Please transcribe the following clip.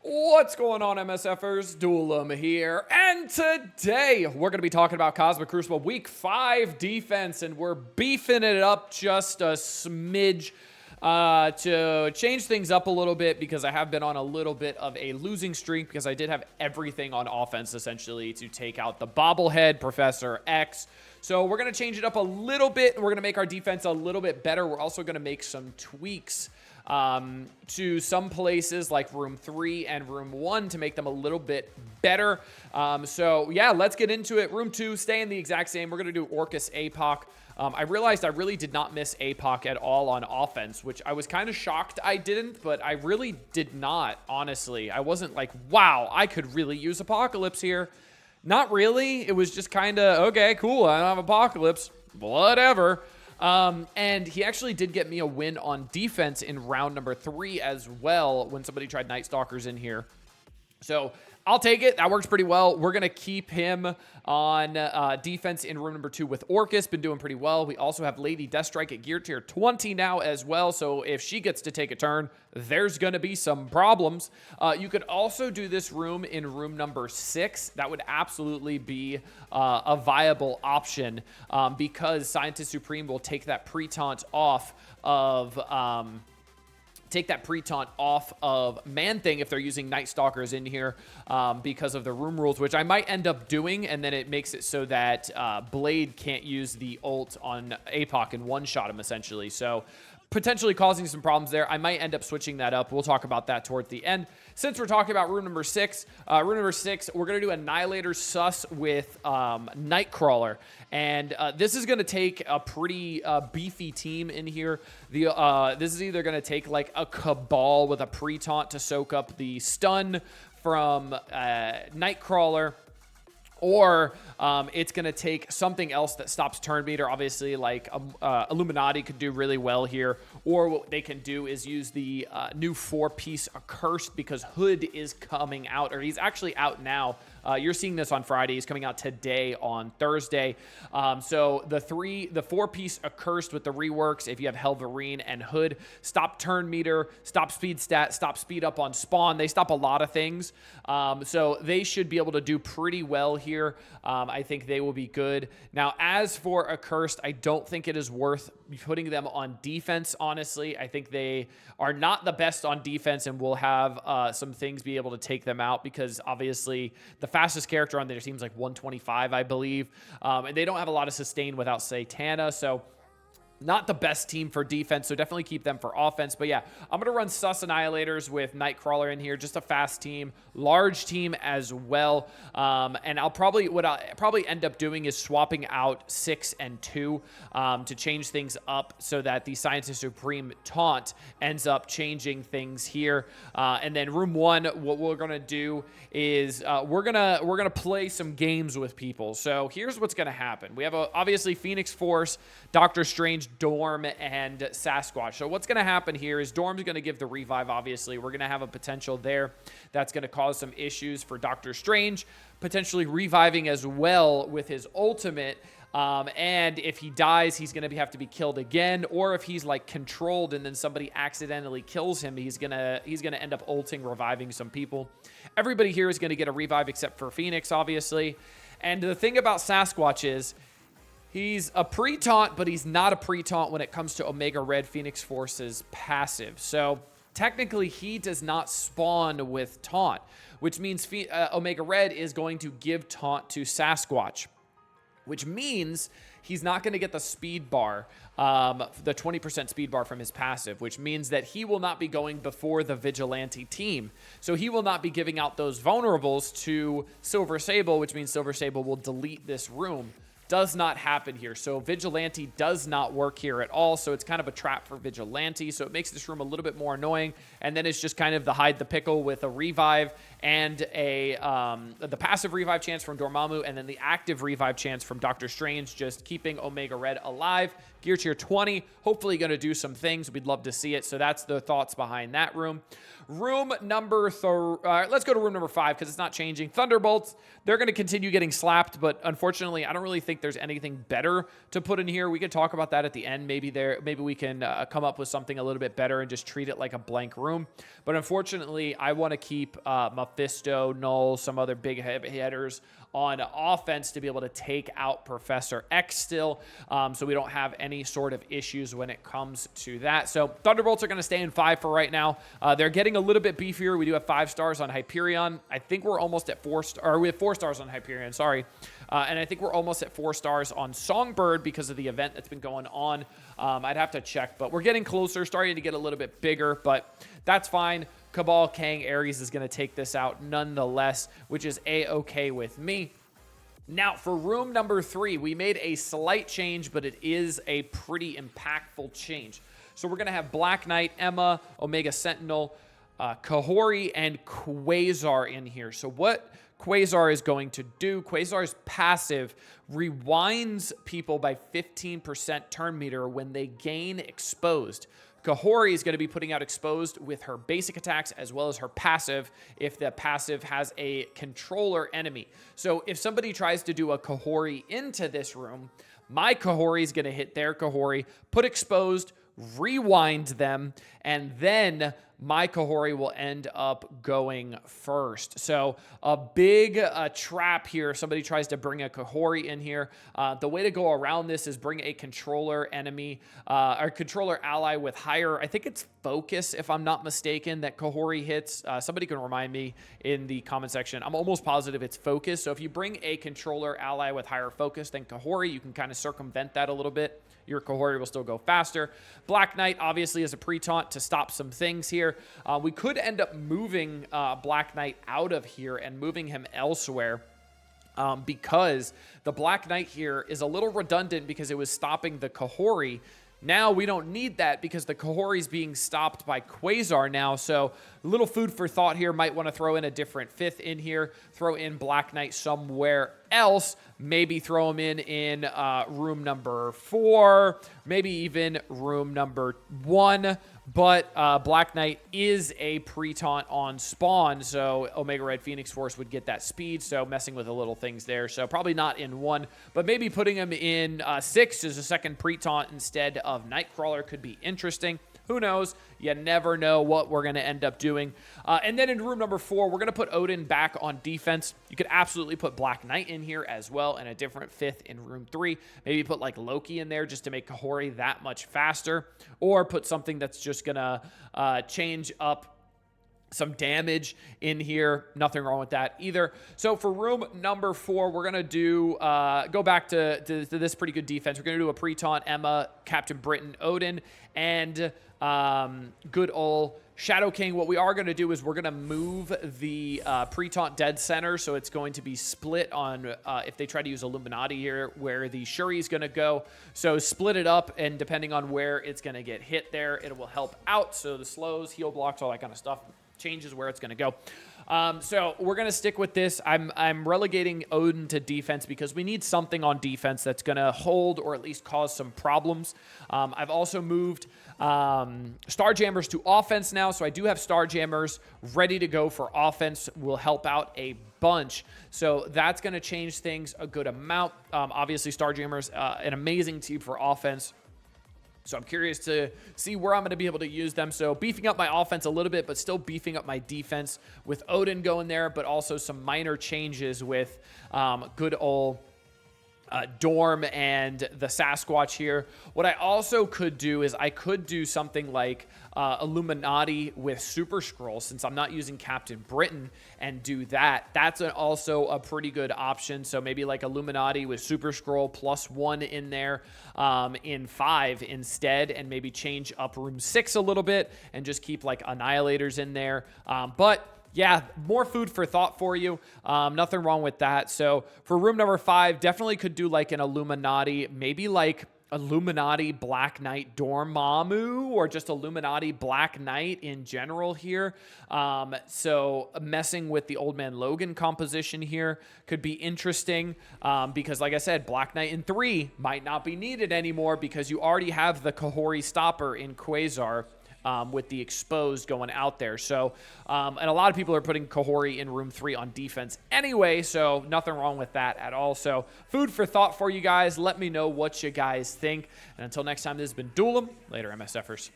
What's going on, MSFers? Duelam here, and today we're going to be talking about Cosmic Crucible Week 5 defense, and we're beefing it up just a smidge to change things up a little bit because I have been on a little bit of a losing streak because I did have everything on offense, essentially, to take out the bobblehead, Professor X. So we're going to change it up a little bit, and we're going to make our defense a little bit better. We're also going to make some tweaks to some places like room 3 and room 1 to make them a little bit better. So yeah, let's get into it. Room 2, staying the exact same. We're going to do Orcus APOC. I realized I really did not miss APOC at all on offense, which I was kind of shocked I didn't, but I really did not, honestly. I wasn't like, wow, I could really use Apocalypse here. Not really. It was just kind of, okay, cool, I don't have Apocalypse. Whatever. And he actually did get me a win on defense in round number 3 as well when somebody tried Night Stalkers in here. So I'll take it. That works pretty well. We're going to keep him on defense in room number 2 with Orcus. Been doing pretty well. We also have Lady Deathstrike at gear tier 20 now as well. So if she gets to take a turn, there's going to be some problems. You could also do this room in room number 6. That would absolutely be a viable option because Scientist Supreme will take that pre-taunt off of... Man-Thing if they're using Night Stalkers in here because of the room rules, which I might end up doing, and then it makes it so that Blade can't use the ult on APOC and one-shot him, essentially. So potentially causing some problems there. I might end up switching that up. We'll talk about that towards the end. Since we're talking about room number 6, we're going to do Annihilator Sus with Nightcrawler. And this is going to take a pretty beefy team in here. This is either going to take like a Cabal with a pre-taunt to soak up the stun from Nightcrawler, or it's going to take something else that stops turn meter. Obviously, like Illuminati could do really well here. Or what they can do is use the new 4-piece Accursed because Hood is coming out, or he's actually out now. You're seeing this on Friday. He's coming out today on Thursday. So the 4-piece Accursed with the reworks, if you have Helverine and Hood, stop turn meter, stop speed stat, stop speed up on spawn. They stop a lot of things. So they should be able to do pretty well here. I think they will be good. Now, as for Accursed, I don't think it is worth putting them on defense, honestly. I think they are not the best on defense and will have some things be able to take them out because obviously the fastest character on their team is like 125, I believe. And they don't have a lot of sustain without Satana, so not the best team for defense, so definitely keep them for offense. But yeah, I'm going to run Sus Annihilators with Nightcrawler in here. Just a fast team, large team as well. And what I'll probably end up doing is swapping out 6 and 2 to change things up so that the Scientist Supreme taunt ends up changing things here. And then room 1, what we're going to do is we're gonna play some games with people. So here's what's going to happen. We have obviously Phoenix Force, Doctor Strange, Dorm, and Sasquatch. So what's going to happen here is Dorm's going to give the revive, obviously. We're going to have a potential there that's going to cause some issues for Doctor Strange, potentially reviving as well with his ultimate. And if he dies, he's going to have to be killed again, or if he's like controlled and then somebody accidentally kills him, he's going to end up ulting, reviving some people. Everybody here is going to get a revive except for Phoenix, obviously. And the thing about Sasquatch is he's a pre-taunt, but he's not a pre-taunt when it comes to Omega Red Phoenix Force's passive. So technically, he does not spawn with taunt, which means Omega Red is going to give taunt to Sasquatch, which means he's not going to get the speed bar, the 20% speed bar from his passive, which means that he will not be going before the Vigilante team. So he will not be giving out those vulnerables to Silver Sable, which means Silver Sable will delete this room. Does not happen here. So Vigilante does not work here at all. So it's kind of a trap for Vigilante. So it makes this room a little bit more annoying. And then it's just kind of the hide the pickle with a revive and the passive revive chance from Dormammu and then the active revive chance from Doctor Strange, just keeping Omega Red alive. Gear tier 20, hopefully going to do some things. We'd love to see it. So that's the thoughts behind that room. Room number let's go to room number 5 because it's not changing. Thunderbolts, they're going to continue getting slapped, but unfortunately, I don't really think think there's anything better to put in here. We could talk about that at the end. Maybe we can come up with something a little bit better and just treat it like a blank room. But unfortunately, I want to keep Mephisto, Null, some other big hitters on offense to be able to take out Professor X still, so we don't have any sort of issues when it comes to that. So Thunderbolts are going to stay in 5 for right now. They're getting a little bit beefier. We do have 5 stars on Hyperion. I think we're almost at 4 stars, or we have 4 stars on Hyperion, sorry. And I think we're almost at 4 stars on Songbird because of the event that's been going on. I'd have to check, but we're getting closer, starting to get a little bit bigger, but that's fine. Cabal, Kang, Ares is going to take this out nonetheless, which is A-okay with me. Now, for room number 3, we made a slight change, but it is a pretty impactful change. So we're going to have Black Knight, Emma, Omega Sentinel, Kahori, and Quasar in here. So what Quasar is going to do, Quasar's passive rewinds people by 15% turn meter when they gain exposed. Kahori is going to be putting out exposed with her basic attacks as well as her passive if the passive has a controller enemy. So if somebody tries to do a Kahori into this room, my Kahori is going to hit their Kahori, put exposed, rewind them, and then my Kahori will end up going first. So a big trap here. If somebody tries to bring a Kahori in here, the way to go around this is bring a controller enemy or controller ally with higher, I think it's focus, if I'm not mistaken, that Kahori hits. Somebody can remind me in the comment section. I'm almost positive it's focus. So if you bring a controller ally with higher focus than Kahori, you can kind of circumvent that a little bit. Your Kahori will still go faster. Black Knight obviously is a pre-taunt to stop some things here. We could end up moving Black Knight out of here and moving him elsewhere because the Black Knight here is a little redundant because it was stopping the Kahori. Now we don't need that because the Kahori is being stopped by Quasar now. So a little food for thought here. Might want to throw in a different 5th in here. Throw in Black Knight somewhere else. Maybe throw him in room number 4. Maybe even room number 1. But Black Knight is a pre-taunt on spawn, so Omega Red Phoenix Force would get that speed, so messing with the little things there. So probably not in 1, but maybe putting him in 6 as a second pre-taunt instead of Nightcrawler could be interesting. Who knows? You never know what we're going to end up doing. And then in room number 4, we're going to put Odin back on defense. You could absolutely put Black Knight in here as well and a different 5th in room 3. Maybe put like Loki in there just to make Kahori that much faster. Or put something that's just going to change up some damage in here. Nothing wrong with that either. So for room number 4, we're going to do, go back to this pretty good defense. We're going to do a pre-taunt, Emma, Captain Britain, Odin, and good ol' Shadow King. What we are going to do is we're going to move the pre-taunt dead center, so it's going to be split on if they try to use Illuminati here, where the Shuri is going to go. So split it up, and depending on where it's going to get hit there, it will help out. So the slows, heal blocks, all that kind of stuff changes where it's going to go. So we're going to stick with this. I'm relegating Odin to defense because we need something on defense that's going to hold or at least cause some problems. I've also moved Starjammers to offense now, so I do have Starjammers ready to go for offense. Will help out a bunch. So that's going to change things a good amount. Obviously, Starjammers, an amazing team for offense. So I'm curious to see where I'm going to be able to use them. So beefing up my offense a little bit, but still beefing up my defense with Odin going there, but also some minor changes with good old Dorm and the Sasquatch here. What I also could do is I could do something like Illuminati with Super Skrull, since I'm not using Captain Britain, and do that. That's also a pretty good option. So maybe like Illuminati with Super Skrull +1 in there in 5 instead, and maybe change up room 6 a little bit and just keep like Annihilators in there. But yeah, more food for thought for you. Nothing wrong with that. So for room number 5, definitely could do like an Illuminati, maybe like Illuminati Black Knight Dormammu, or just Illuminati Black Knight in general here. So messing with the Old Man Logan composition here could be interesting because, like I said, Black Knight in 3 might not be needed anymore because you already have the Kahori stopper in Quasar. with the exposed going out there. So, and a lot of people are putting Kahori in room 3 on defense anyway, so nothing wrong with that at all. So food for thought for you guys. Let me know what you guys think. And until next time, this has been Duel 'em. Later, MSFers.